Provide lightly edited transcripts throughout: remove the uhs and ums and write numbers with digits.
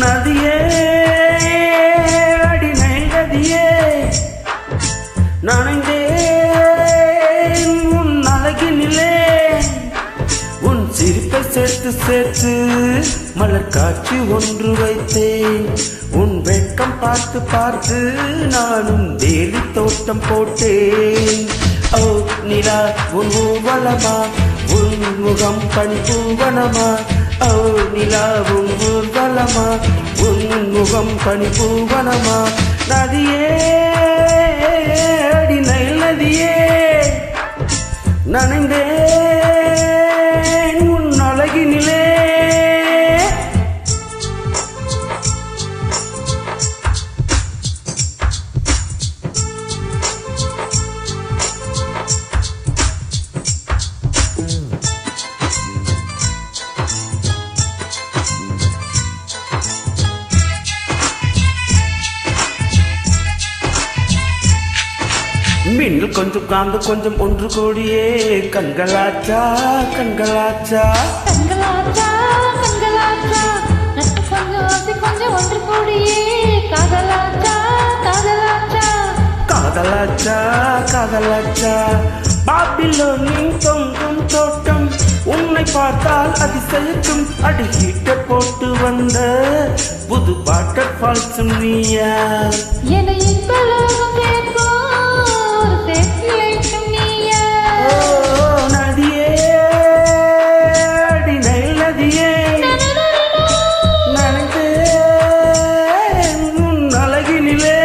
நதியே அடி நதியே நனைந்தேன் உன் அழகினிலே உன் சிரிப்பை சேர்த்து சேர்த்து மலர் காட்சி ஒன்று வைத்தேன் உன் வெட்கம் பார்த்து பார்த்து நானும் தேவி தோட்டம் போட்டேன் ஓ நிலா உன் ஊர்வலமா உன் முகம் பனிப்பூவனமா ஓ நிலா உன் ஊர்வலமா உன் முகம் பனிப்பூவனமா நதியே அடி நதியே நனைந்தேன் உன் அழகினிலே மின்னல் கொஞ்சம் காந்து கொஞ்சம் ஒன்று கோடியே கண்களாச்சா கண்களாச்சா கண்களாச்சா கண்களாச்சா நட்டு கொஞ்சம் ஆசை கொஞ்சம் ஒன்று கோடியே காதலாச்சா காதலாச்சா காதலாச்சா காதலாச்சா பாபிலோனின் தொங்கும் தோட்டம் உன்னை பார்த்தால் அதிசயக்கும் அடிக்கிட்ட போட்டு வந்த புது வாட்டர் ஃபால்ஸும் நீயா என இப்பலோகம் கேட்போம் சேர்த்து நீயா நதியே அடி நதியே நனைந்தேன் உன் அழகினிலே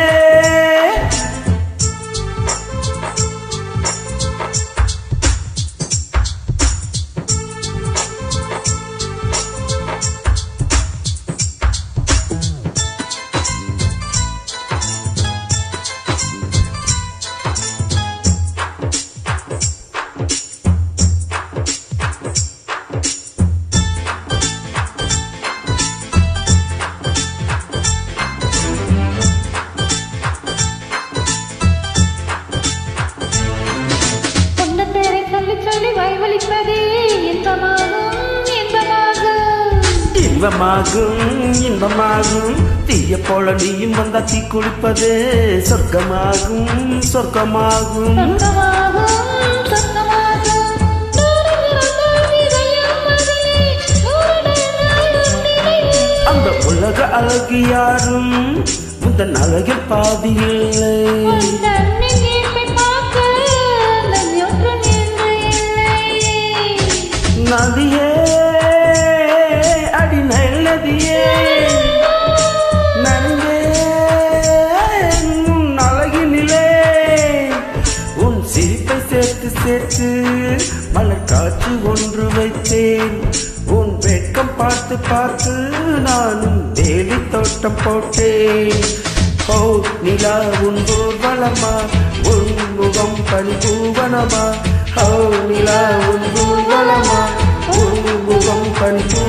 இன்பமாகும் இன்பமாகும் தீய போல நீயும் வந்தா தீ குளிப்பது சொர்க்கமாகும் சொர்க்கமாகும் அந்த உலக அழகு யாரும் உந்தன் அழகில் பாதி இல்லை நதியே அடி நதியே நனைந்தேன் உன் அழகினிலே உன் சிரிப்பை சேர்த்து சேர்த்து மலர் காட்சி ஒன்று வைத்தேன் உன் வெட்கம் பார்த்து பார்த்து நானும் தேவி தோட்டம் போட்டேன் ஓ நிலா உன் ஊர்வலமா உன் முகம் பனிப்பூவனமா ஓ நிலா உன் ஊர்வலமா உன் முகம் பனிப்பூ